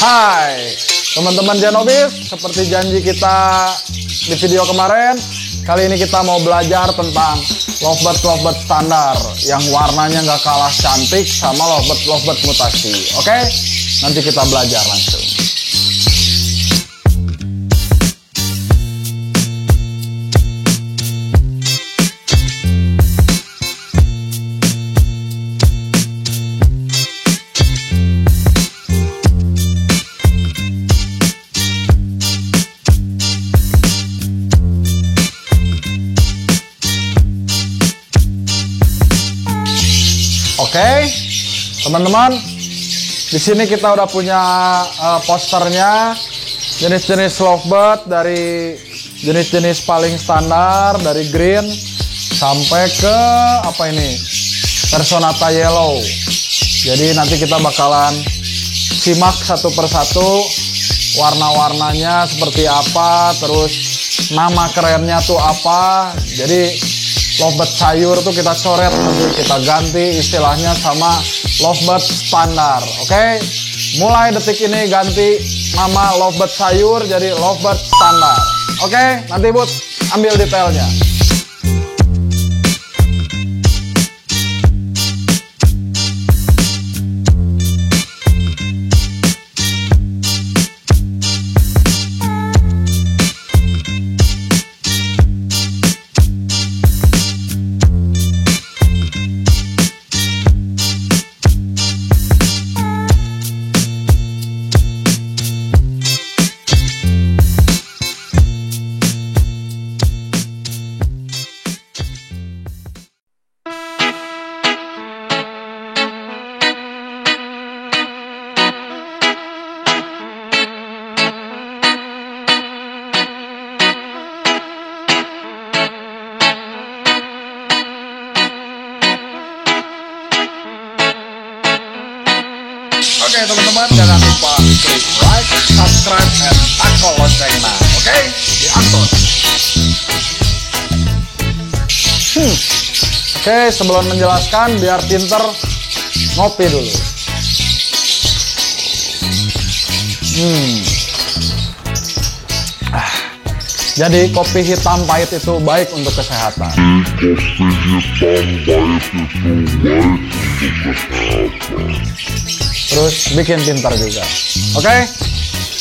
Hai teman-teman Genobis, seperti janji kita di video kemarin, kali ini kita mau belajar tentang lovebird standar yang warnanya nggak kalah cantik sama lovebird mutasi. Oke, nanti kita belajar langsung. Oke, teman-teman, di sini kita udah punya posternya jenis-jenis lovebird dari jenis-jenis paling standar dari green sampai ke apa ini Personata yellow. Jadi nanti kita bakalan simak satu persatu warna-warnanya seperti apa, terus nama kerennya tuh apa. Jadi lovebird sayur tuh kita coret, nanti kita ganti istilahnya sama lovebird standar. Oke, mulai detik ini ganti nama lovebird sayur jadi lovebird standar. Oke, nanti Bud ambil detailnya. Oke teman-teman, jangan lupa klik like, subscribe, dan aktifkan loncengnya. Oke, diatur. Oke, sebelum menjelaskan biar pinter, ngopi dulu. Jadi kopi hitam pahit itu baik untuk kesehatan. Terus bikin pintar juga. Oke,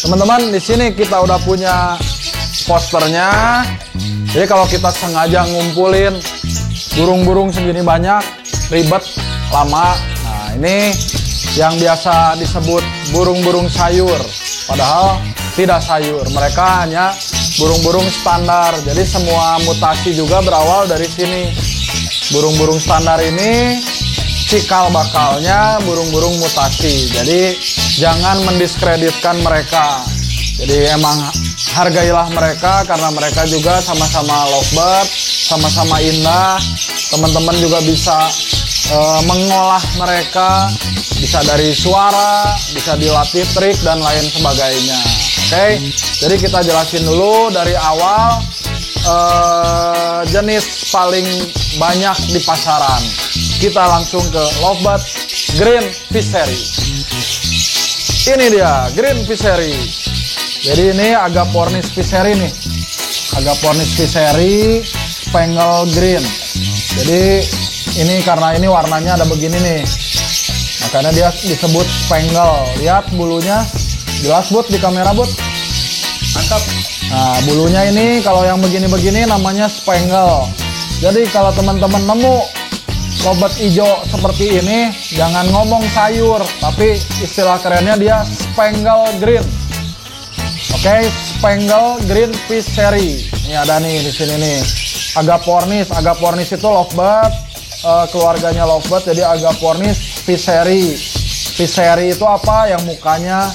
teman-teman, di sini kita udah punya posternya. Jadi kalau kita sengaja ngumpulin burung-burung segini banyak, ribet, lama. Nah, ini yang biasa disebut burung-burung sayur. Padahal tidak sayur, mereka hanya burung-burung standar. Jadi semua mutasi juga berawal dari sini. Burung-burung standar ini cikal bakalnya burung-burung mutasi. Jadi jangan mendiskreditkan mereka. Jadi emang hargailah mereka karena mereka juga sama-sama lovebird, sama-sama indah. Teman-teman juga bisa mengolah mereka, bisa dari suara, bisa dilatih trik dan lain sebagainya. Oke, jadi kita jelasin dulu dari awal jenis paling banyak di pasaran. Kita langsung ke lovebird green fishery. Ini dia green fishery. Jadi ini agapornis fishery nih, agapornis fishery spangle green. Jadi ini karena ini warnanya ada begini nih, makanya dia disebut spangle. Lihat bulunya, jelas Bud di kamera Bud. Mantap. Nah bulunya ini kalau yang begini-begini namanya spangle. Jadi kalau teman-teman nemu lovebird hijau seperti ini, jangan ngomong sayur, tapi istilah kerennya dia spangle green. Oke, spangle green fishery. Ini ada nih di sini nih. Agapornis, agapornis itu lovebird, keluarganya lovebird, jadi agapornis fishery. Fishery itu apa? Yang mukanya,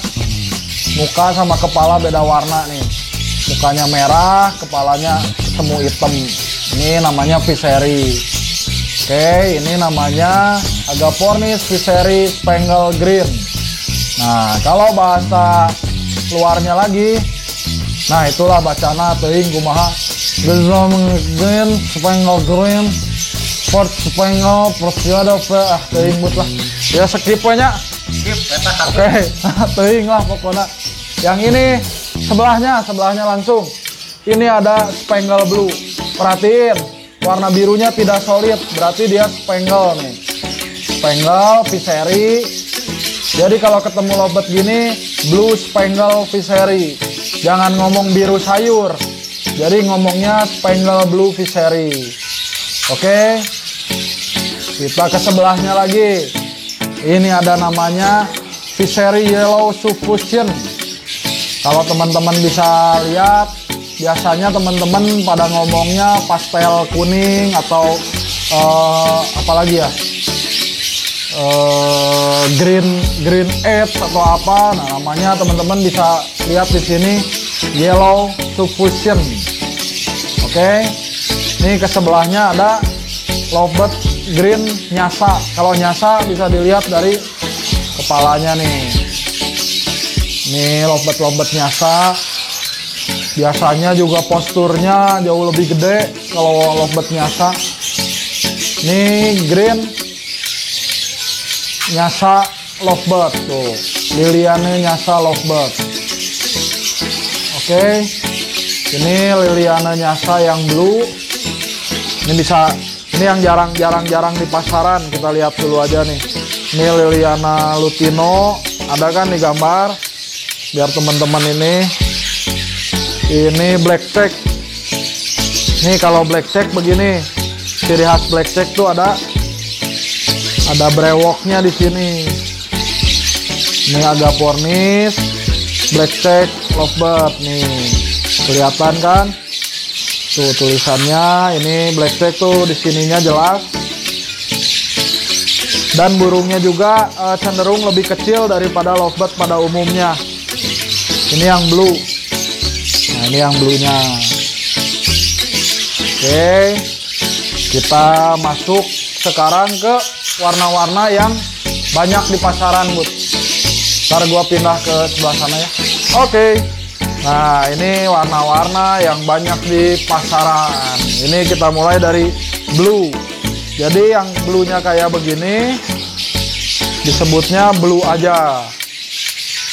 muka sama kepala beda warna nih. Mukanya merah, kepalanya semu hitam. Ini namanya fishery. Oke, ini namanya agapornis fishery spangle green. Nah, kalau bahasa luarnya lagi, nah itulah bacana teuing kumaha. Green spangle green, Ford spangle Persiada teuing but lah. Ya skip we nya. Oke, teuing lah pokoknya. Yang ini sebelahnya langsung. Ini ada spangle blue. Perhatiin, warna birunya tidak solid, berarti dia spangle nih. Spangle Fishery. Jadi kalau ketemu lovebird gini, blue spangle Fishery. Jangan ngomong biru sayur. Jadi ngomongnya spangle blue Fishery. Oke. Kita ke sebelahnya lagi. Ini ada namanya Fishery Yellow Suffusion. Kalau teman-teman bisa lihat, biasanya teman-teman pada ngomongnya pastel kuning atau apalagi ya, green egg atau apa. Nah, namanya teman-teman bisa lihat di sini Yellow Suffusion. Oke. Ini ke sebelahnya ada lovebird green nyasa. Kalau nyasa bisa dilihat dari kepalanya nih. Ini lovebird nyasa. Biasanya juga posturnya jauh lebih gede kalau lovebird nyasa. Ini green nyasa lovebird tuh. Liliane nyasa lovebird. Oke. Ini Liliane nyasa yang blue. Ini yang jarang di pasaran. Kita lihat dulu aja nih. Ini Liliana lutino, ada kan di gambar? Biar teman-teman ini black check. Nih kalau black check begini, ciri khas black check tuh ada brewoknya di sini. Ini agapornis, black check lovebird nih, kelihatan kan? Tuh tulisannya, ini black check tuh di sininya jelas. Dan burungnya juga cenderung lebih kecil daripada lovebird pada umumnya. Ini yang blue. Nah, ini yang bluenya. Oke. Kita masuk sekarang ke warna-warna yang banyak di pasaran, Bud. Ntar gua pindah ke sebelah sana ya. Oke. Nah, ini warna-warna yang banyak di pasaran. Ini kita mulai dari blue. Jadi yang blue-nya kayak begini disebutnya blue aja.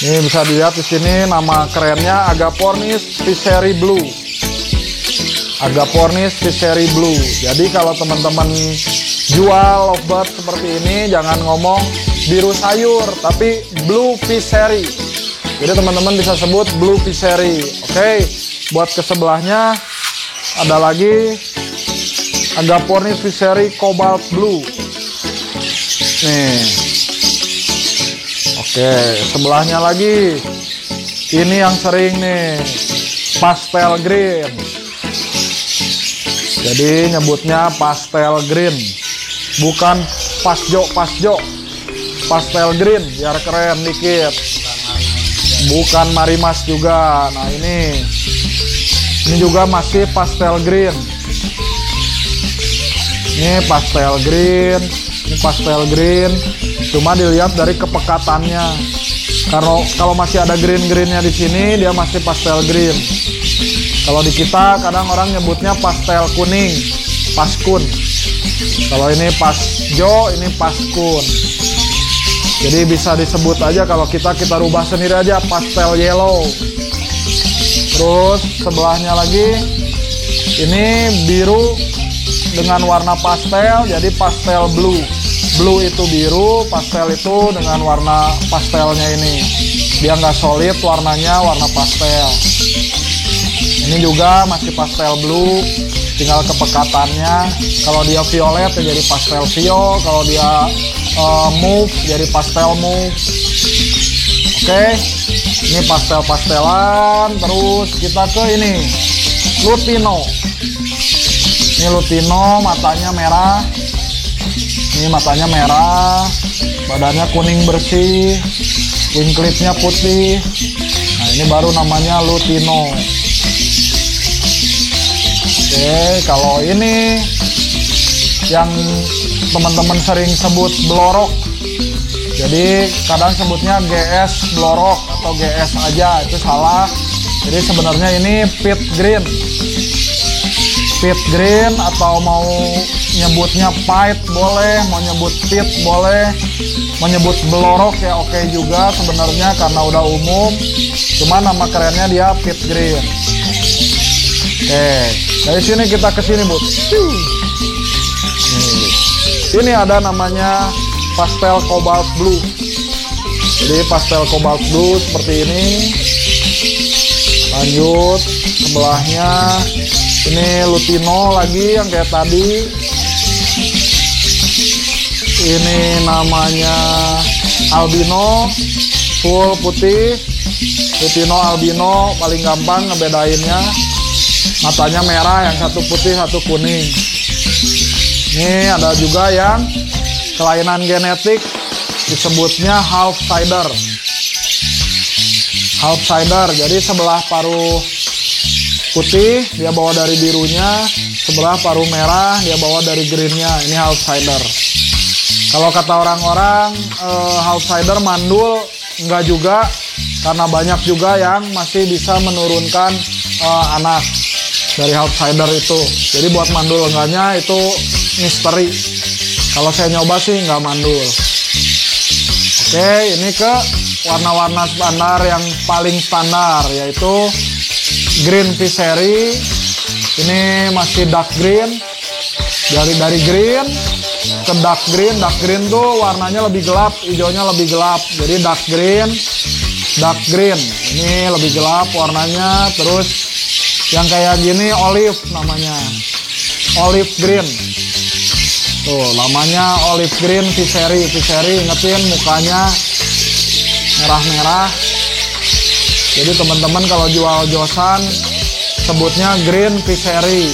Ini bisa dilihat di sini nama kerennya Agapornis Fishery Blue. Agapornis Fishery Blue. Jadi kalau teman-teman jual lovebird seperti ini, jangan ngomong biru sayur, tapi blue fishery. Jadi teman-teman bisa sebut blue fishery. Oke, buat ke sebelahnya ada lagi Agapornis Fishery Cobalt Blue. Nih. Oke, sebelahnya lagi. Ini yang sering nih, pastel green. Jadi nyebutnya pastel green, bukan pasjo. Pastel green biar keren dikit. Bukan marimas juga. Nah, ini juga masih pastel green. Ini pastel green. Cuma dilihat dari kepekatannya. Kalau masih ada greennya di sini, dia masih pastel green. Kalau di kita kadang orang nyebutnya pastel kuning, paskun. Kalau ini pasjo, ini paskun. Jadi bisa disebut aja, kalau kita rubah sendiri aja pastel yellow. Terus sebelahnya lagi ini biru dengan warna pastel, jadi pastel blue. Blue itu biru, pastel itu dengan warna pastelnya ini. Dia nggak solid warnanya, warna pastel. Ini juga masih pastel blue, tinggal kepekatannya. Kalau dia violet ya jadi pastel vio, kalau dia mauve jadi pastel mauve. Oke, ini pastel-pastelan. Terus kita ke ini lutino. Ini lutino, matanya merah. Ini matanya merah, badannya kuning bersih, wing clipnya putih. Nah, ini baru namanya lutino. Oke, kalau ini yang teman-teman sering sebut blorok. Jadi kadang sebutnya GS blorok atau GS aja, itu salah. Jadi sebenarnya ini pit green. pit green, atau mau nyebutnya pied boleh, mau nyebut pit boleh, mau nyebut belorok ya oke juga sebenarnya karena udah umum, cuma nama kerennya dia pit green. Oke, dari sini kita ke sini bud. Ini ada namanya pastel cobalt blue. Jadi pastel cobalt blue seperti ini. Lanjut sebelahnya ini lutino lagi yang kayak tadi. Ini namanya albino full putih. Lutino albino paling gampang ngebedainnya, matanya merah, yang satu putih satu kuning. Ini ada juga yang kelainan genetik disebutnya half cider. Half cider, jadi sebelah paruh putih dia bawa dari birunya, sebelah paruh merah dia bawa dari greennya. Ini half cider. Kalau kata orang-orang half cider mandul, enggak juga, karena banyak juga yang masih bisa menurunkan anak dari half cider itu. Jadi buat mandul enggaknya itu misteri. Kalau saya nyoba sih nggak mandul. Oke, ini ke warna-warna standar yang paling standar, yaitu green Visery. Ini masih dark green. Dari green ke dark green. Dark green tuh warnanya lebih gelap, hijaunya lebih gelap. Jadi dark green, dark green. Ini lebih gelap warnanya. Terus yang kayak gini olive namanya. Olive green. Tuh, namanya olive green Visery. Visery, ingetin mukanya merah-merah. Jadi teman-teman kalau jual josan sebutnya green Visery.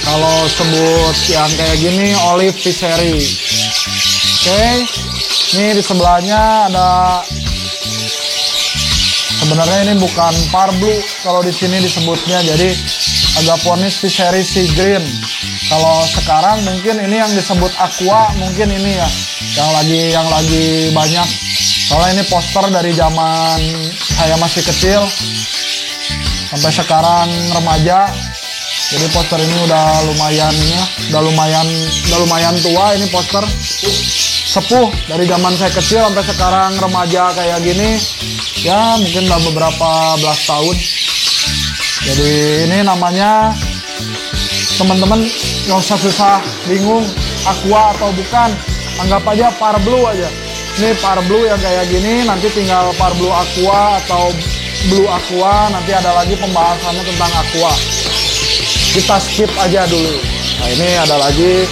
Kalau sebut yang kayak gini olive Visery. Oke, ini di sebelahnya ada, sebenarnya ini bukan par blue kalau di sini disebutnya, jadi agaponis Visery sea green. Kalau sekarang mungkin ini yang disebut aqua, mungkin ini ya yang lagi banyak. Soalnya ini poster dari zaman saya masih kecil sampai sekarang remaja. Jadi poster ini udah lumayan ya, udah lumayan tua ini poster. Sepuh dari zaman saya kecil sampai sekarang remaja kayak gini. Ya mungkin udah beberapa belas tahun. Jadi ini namanya, teman-teman nggak usah susah bingung aqua atau bukan, anggap aja par blue aja. Ini par blue yang kayak gini, nanti tinggal par blue aqua atau blue aqua, nanti ada lagi pembahasannya tentang aqua. Kita skip aja dulu. Nah ini ada lagi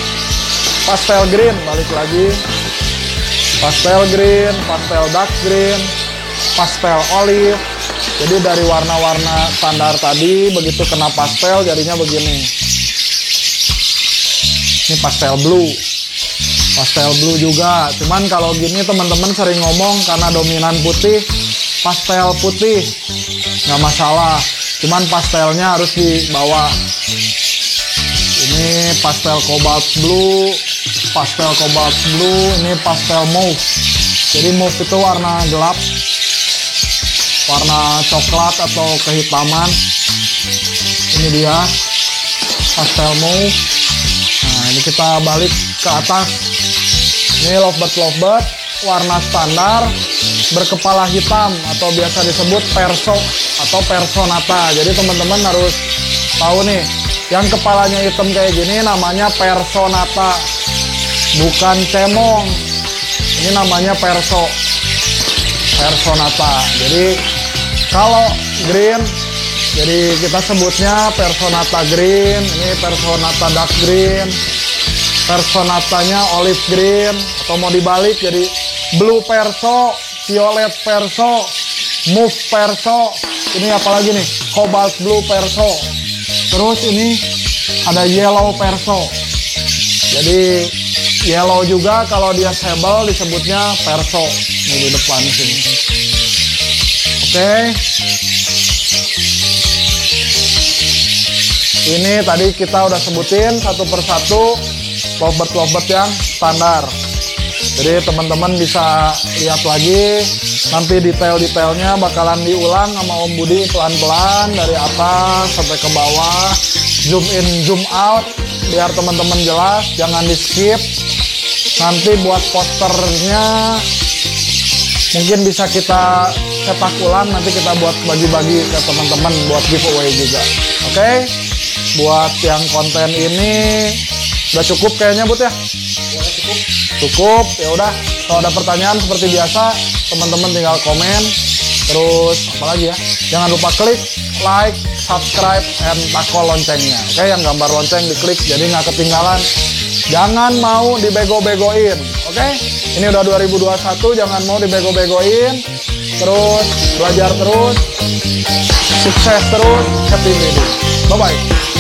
pastel green, balik lagi pastel green, pastel dark green, pastel olive. Jadi dari warna-warna standar tadi begitu kena pastel jadinya begini. Ini pastel blue juga. Cuman kalau gini teman-teman sering ngomong karena dominan putih, pastel putih nggak masalah. Cuman pastelnya harus dibawa. Ini pastel cobalt blue, ini pastel mauve. Jadi mauve itu warna gelap, warna coklat atau kehitaman. Ini dia pastel mauve. Nah ini kita balik ke atas. Ini lovebird warna standar berkepala hitam atau biasa disebut perso atau personata. Jadi teman-teman harus tahu nih, yang kepalanya hitam kayak gini namanya personata, bukan cemong. Ini namanya personata. Jadi kalau green, jadi kita sebutnya personata green. Ini personata dark green, personatanya olive green, atau mau dibalik jadi blue perso, violet perso, mauve perso. Ini apalagi nih, cobalt blue perso. Terus ini ada yellow perso. Jadi yellow juga kalau dia sable disebutnya perso. Ini di depan sini. Oke. Ini tadi kita udah sebutin satu persatu lovebird yang standar. Jadi teman-teman bisa lihat lagi, nanti detail-detailnya bakalan diulang sama Om Budi pelan-pelan dari atas sampai ke bawah. zoom in zoom out biar teman-teman jelas, jangan di skip. Nanti buat posternya mungkin bisa kita cetak ulang, nanti kita buat bagi-bagi ke teman-teman buat giveaway juga. Oke, buat yang konten ini udah cukup kayaknya Bud ya. Cukup ya udah. Kalau ada pertanyaan seperti biasa teman-teman tinggal komen. Terus apalagi ya, jangan lupa klik like, subscribe, and takol loncengnya. Oke, yang gambar lonceng diklik jadi nggak ketinggalan. Jangan mau dibego-begoin. Oke, ini udah 2021, jangan mau dibego-begoin. Terus belajar terus, sukses terus, happy reading. Bye bye.